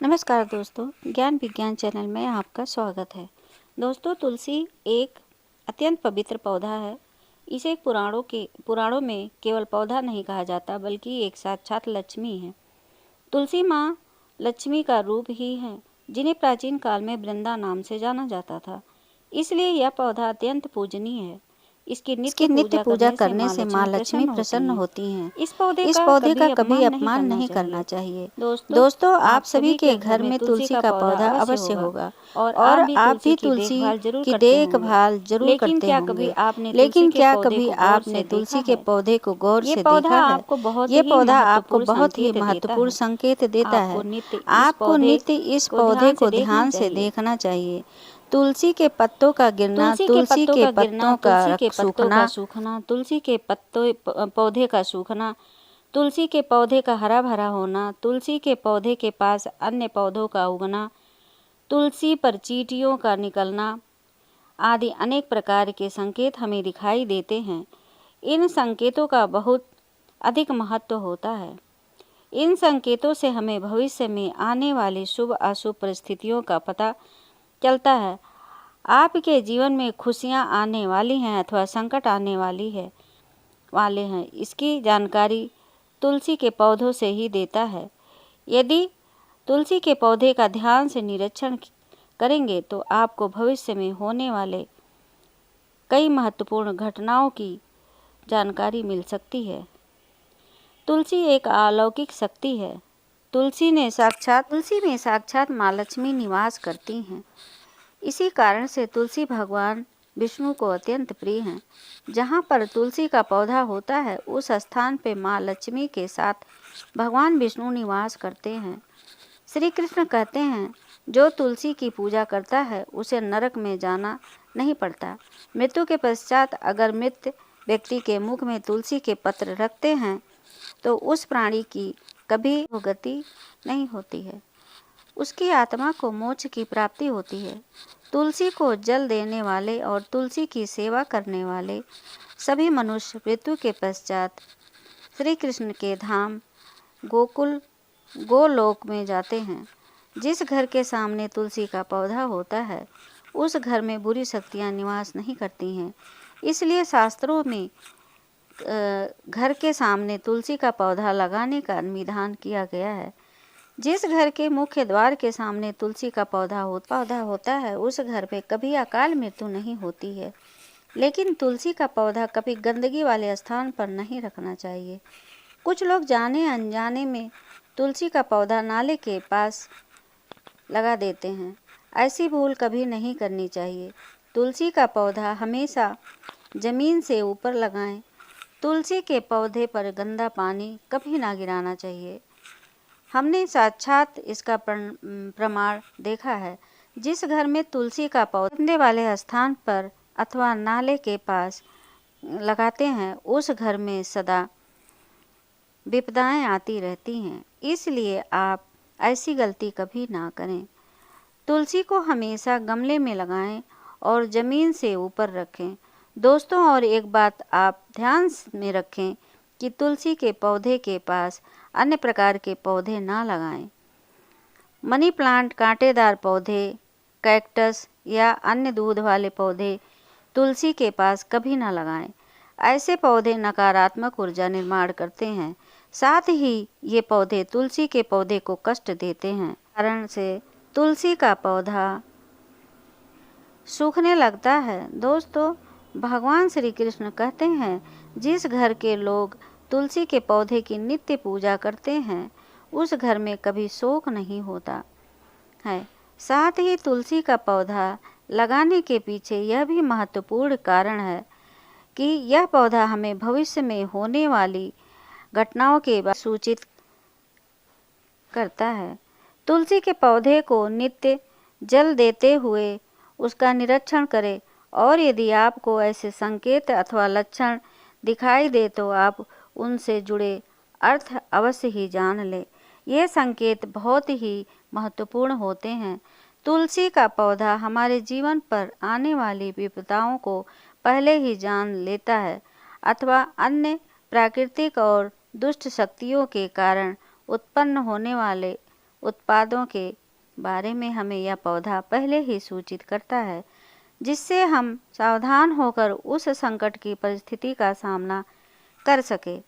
नमस्कार दोस्तों, ज्ञान विज्ञान चैनल में आपका स्वागत है। दोस्तों, तुलसी एक अत्यंत पवित्र पौधा है। इसे पुराणों में केवल पौधा नहीं कहा जाता, बल्कि एक साक्षात लक्ष्मी है। तुलसी माँ लक्ष्मी का रूप ही है, जिन्हें प्राचीन काल में वृंदा नाम से जाना जाता था। इसलिए यह पौधा अत्यंत पूजनीय है। इसकी नित्य पूजा करने से माँ लक्ष्मी प्रसन्न होती हैं। इस पौधे का कभी अपमान नहीं करना चाहिए। दोस्तों, आप सभी के घर में तुलसी का पौधा अवश्य होगा और आप भी तुलसी की देखभाल जरूर करते होंगे। लेकिन क्या कभी आपने तुलसी के पौधे को गौर से देखा है? ये पौधा आपको बहुत ही महत्वपूर्ण संकेत देता है। आपको नित्य इस पौधे को ध्यान से देखना चाहिए। तुलसी के पत्तों का गिरना, तुलसी के पत्तों का सूखना, तुलसी के पौधे का सूखना, तुलसी के पौधे का हरा भरा होना, तुलसी के पौधे के पास अन्य पौधों का उगना, तुलसी पर चींटियों का निकलना आदि अनेक प्रकार के संकेत हमें दिखाई देते हैं। इन संकेतों का बहुत अधिक महत्व होता है। इन संकेतों से हमें भविष्य में आने वाली शुभ अशुभ परिस्थितियों का पता चलता है। आपके जीवन में खुशियां आने वाली हैं अथवा संकट आने वाले हैं, इसकी जानकारी तुलसी के पौधों से ही देता है। यदि तुलसी के पौधे का ध्यान से निरीक्षण करेंगे तो आपको भविष्य में होने वाले कई महत्वपूर्ण घटनाओं की जानकारी मिल सकती है। तुलसी एक अलौकिक शक्ति है। तुलसी में साक्षात माँ लक्ष्मी निवास करती हैं। इसी कारण से तुलसी भगवान विष्णु को अत्यंत प्रिय हैं। जहाँ पर तुलसी का पौधा होता है, उस स्थान पे माँ लक्ष्मी के साथ भगवान विष्णु निवास करते हैं। श्री कृष्ण कहते हैं, जो तुलसी की पूजा करता है उसे नरक में जाना नहीं पड़ता। मृत्यु के पश्चात अगर मृत व्यक्ति के मुख में तुलसी के पत्र रखते हैं तो उस प्राणी की कभी गति नहीं होती है। उसकी आत्मा को मोक्ष की प्राप्ति होती है। तुलसी को जल देने वाले और तुलसी की सेवा करने वाले सभी मनुष्य मृत्यु के पश्चात श्री कृष्ण के धाम गोलोक में जाते हैं। जिस घर के सामने तुलसी का पौधा होता है, उस घर में बुरी शक्तियां निवास नहीं करती हैं। इसलिए शास्त्रों में घर के सामने तुलसी का पौधा लगाने का विधान किया गया है। जिस घर के मुख्य द्वार के सामने तुलसी का पौधा होता है, उस घर पे कभी अकाल मृत्यु नहीं होती है। लेकिन तुलसी का पौधा कभी गंदगी वाले स्थान पर नहीं रखना चाहिए। कुछ लोग जाने अनजाने में तुलसी का पौधा नाले के पास लगा देते हैं। ऐसी भूल कभी नहीं करनी चाहिए। तुलसी का पौधा हमेशा जमीन से ऊपर लगाएं। तुलसी के पौधे पर गंदा पानी कभी ना गिराना चाहिए। हमने साक्षात इसका प्रमाण देखा है। जिस घर में तुलसी का पौधा गंदे वाले स्थान पर अथवा नाले के पास लगाते हैं, उस घर में सदा विपदाएं आती रहती हैं। इसलिए आप ऐसी गलती कभी ना करें। तुलसी को हमेशा गमले में लगाएं और ज़मीन से ऊपर रखें। दोस्तों, और एक बात आप ध्यान में रखें कि तुलसी के पौधे के पास अन्य प्रकार के पौधे ना लगाएं। मनी प्लांट, कांटेदार पौधे, कैक्टस या अन्य दूध वाले पौधे तुलसी के पास कभी ना लगाएं। ऐसे पौधे नकारात्मक ऊर्जा निर्माण करते हैं। साथ ही ये पौधे तुलसी के पौधे को कष्ट देते हैं। कारण से तुलसी का पौधा सूखने लगता है। दोस्तों, भगवान श्री कृष्ण कहते हैं, जिस घर के लोग तुलसी के पौधे की नित्य पूजा करते हैं, उस घर में कभी शोक नहीं होता है। साथ ही तुलसी का पौधा लगाने के पीछे यह भी महत्वपूर्ण कारण है कि यह पौधा हमें भविष्य में होने वाली घटनाओं के बारे में सूचित करता है। तुलसी के पौधे को नित्य जल देते हुए उसका निरीक्षण करें और यदि आपको ऐसे संकेत अथवा लक्षण दिखाई दे तो आप उनसे जुड़े अर्थ अवश्य ही जान लें। ये संकेत बहुत ही महत्वपूर्ण होते हैं। तुलसी का पौधा हमारे जीवन पर आने वाली विपदाओं को पहले ही जान लेता है अथवा अन्य प्राकृतिक और दुष्ट शक्तियों के कारण उत्पन्न होने वाले उत्पादों के बारे में हमें यह पौधा पहले ही सूचित करता है, जिससे हम सावधान होकर उस संकट की परिस्थिति का सामना कर सके।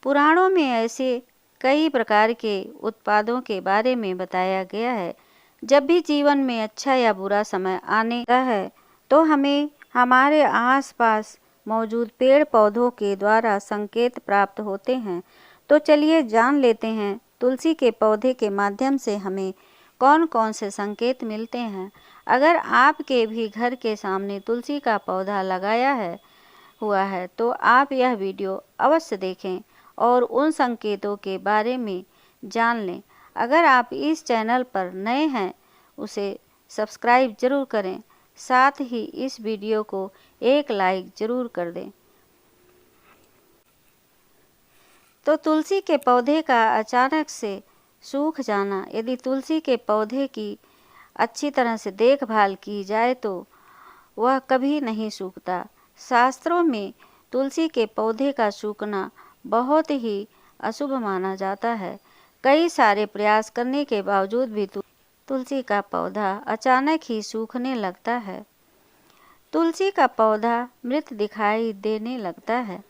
पुराणों में ऐसे कई प्रकार के उत्पादों के बारे में बताया गया है। जब भी जीवन में अच्छा या बुरा समय आने लगता है तो हमें हमारे आसपास मौजूद पेड़ पौधों के द्वारा संकेत प्राप्त होते हैं। तो चलिए जान लेते हैं तुलसी के पौधे के माध्यम से हमें कौन कौन से संकेत मिलते हैं। अगर आपके भी घर के सामने तुलसी का पौधा लगाया हुआ है तो आप यह वीडियो अवश्य देखें और उन संकेतों के बारे में जान लें। अगर आप इस चैनल पर नए हैं उसे सब्सक्राइब जरूर करें, साथ ही इस वीडियो को एक लाइक जरूर कर दें। तो तुलसी के पौधे का अचानक से सूख जाना। यदि तुलसी के पौधे की अच्छी तरह से देखभाल की जाए तो वह कभी नहीं सूखता। शास्त्रों में तुलसी के पौधे का सूखना बहुत ही अशुभ माना जाता है। कई सारे प्रयास करने के बावजूद भी तुलसी का पौधा अचानक ही सूखने लगता है। तुलसी का पौधा मृत दिखाई देने लगता है।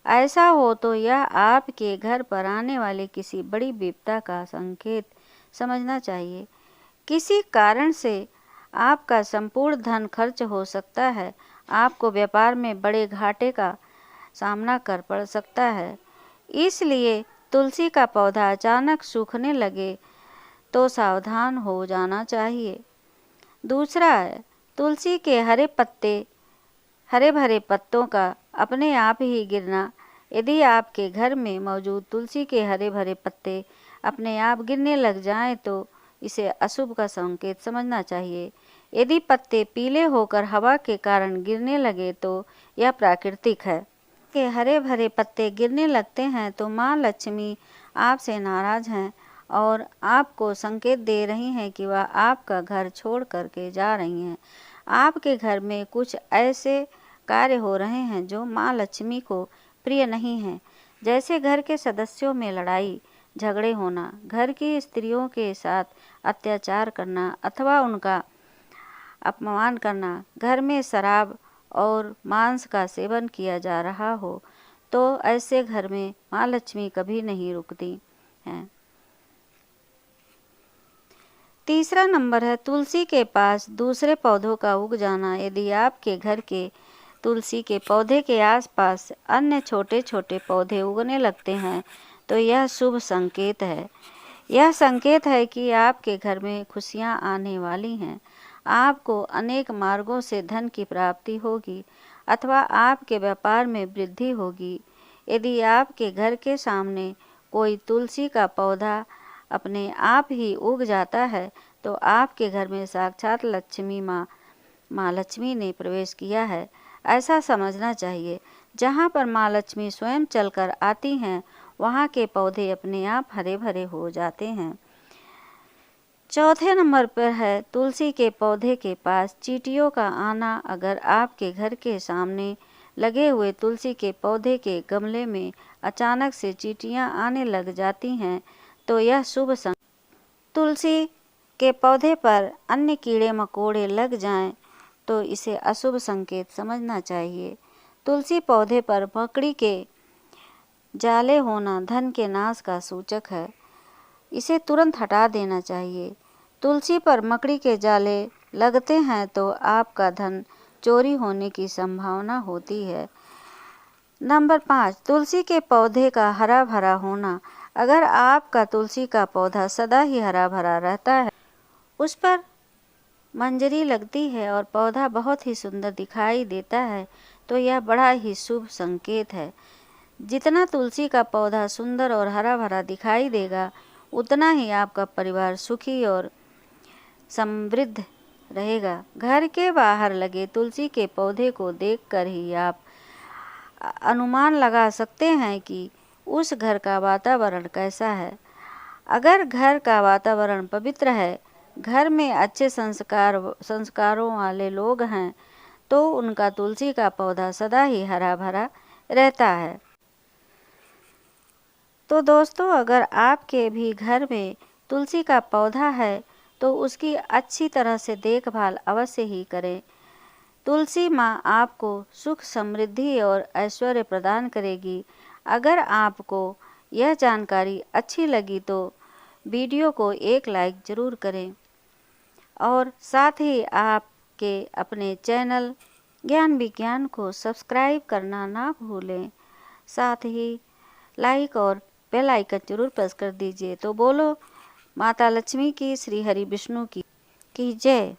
ऐसा हो तो यह आपके घर पर आने वाले किसी बड़ी विपदा का संकेत समझना चाहिए। किसी कारण से आपका संपूर्ण धन खर्च हो सकता है। आपको व्यापार में बड़े घाटे का सामना कर पड़ सकता है। इसलिए तुलसी का पौधा अचानक सूखने लगे तो सावधान हो जाना चाहिए। दूसरा है तुलसी के हरे भरे पत्तों का अपने आप ही गिरना। यदि आपके घर में मौजूद तुलसी के हरे भरे पत्ते अपने आप गिरने लग जाएं तो इसे अशुभ का संकेत समझना चाहिए। यदि पत्ते पीले होकर हवा के कारण गिरने लगे तो यह प्राकृतिक है। के हरे भरे पत्ते गिरने लगते हैं तो माँ लक्ष्मी आपसे नाराज हैं और आपको संकेत दे रही हैं कि वह आपका घर छोड़ करके जा रही हैं। आपके घर में कुछ ऐसे कार्य हो रहे हैं जो माँ लक्ष्मी को प्रिय नहीं हैं, जैसे घर के सदस्यों में लड़ाई झगड़े होना, घर की स्त्रियों के साथ अत्याचार करना अथवा उनका अपमान करना, घर में शराब और मांस का सेवन किया जा रहा हो तो ऐसे घर में माँ लक्ष्मी कभी नहीं रुकती हैं। तीसरा नंबर है तुलसी के पास दूसरे पौधों का उग जाना। यदि आपके घर के तुलसी के पौधे के आसपास अन्य छोटे छोटे पौधे उगने लगते हैं तो यह शुभ संकेत है। यह संकेत है कि आपके घर में खुशियां आने वाली हैं। आपको अनेक मार्गों से धन की प्राप्ति होगी अथवा आपके व्यापार में वृद्धि होगी। यदि आपके घर के सामने कोई तुलसी का पौधा अपने आप ही उग जाता है तो आपके घर में साक्षात माँ लक्ष्मी ने प्रवेश किया है, ऐसा समझना चाहिए। जहाँ पर माँ लक्ष्मी स्वयं चलकर आती हैं वहाँ के पौधे अपने आप हरे भरे हो जाते हैं। चौथे नंबर पर है तुलसी के पौधे के पास चींटियों का आना। अगर आपके घर के सामने लगे हुए तुलसी के पौधे के गमले में अचानक से चींटियां आने लग जाती हैं तो यह शुभ संकेत। तुलसी के पौधे पर अन्य कीड़े मकोड़े लग जाएं तो इसे अशुभ संकेत समझना चाहिए। तुलसी पौधे पर मकड़ी के जाले होना धन के नाश का सूचक है, इसे तुरंत हटा देना चाहिए। तुलसी पर मकड़ी के जाले लगते हैं तो आपका धन चोरी होने की संभावना होती है। नंबर 5 तुलसी के पौधे का हरा भरा होना। अगर आपका तुलसी का पौधा सदा ही हरा भरा रहता है, उस पर मंजरी लगती है और पौधा बहुत ही सुंदर दिखाई देता है तो यह बड़ा ही शुभ संकेत है। जितना तुलसी का पौधा सुंदर और हरा भरा दिखाई देगा उतना ही आपका परिवार सुखी और समृद्ध रहेगा। घर के बाहर लगे तुलसी के पौधे को देखकर ही आप अनुमान लगा सकते हैं कि उस घर का वातावरण कैसा है। अगर घर का वातावरण पवित्र है, घर में अच्छे संस्कारों वाले लोग हैं तो उनका तुलसी का पौधा सदा ही हरा भरा रहता है। तो दोस्तों, अगर आपके भी घर में तुलसी का पौधा है तो उसकी अच्छी तरह से देखभाल अवश्य ही करें। तुलसी माँ आपको सुख, समृद्धि और ऐश्वर्य प्रदान करेगी। अगर आपको यह जानकारी अच्छी लगी तो वीडियो को एक लाइक ज़रूर करें और साथ ही आपके अपने चैनल ज्ञान विज्ञान को सब्सक्राइब करना ना भूलें। साथ ही लाइक और बेल आइकन जरूर प्रेस कर दीजिए। तो बोलो माता लक्ष्मी की, श्री हरि विष्णु की जय।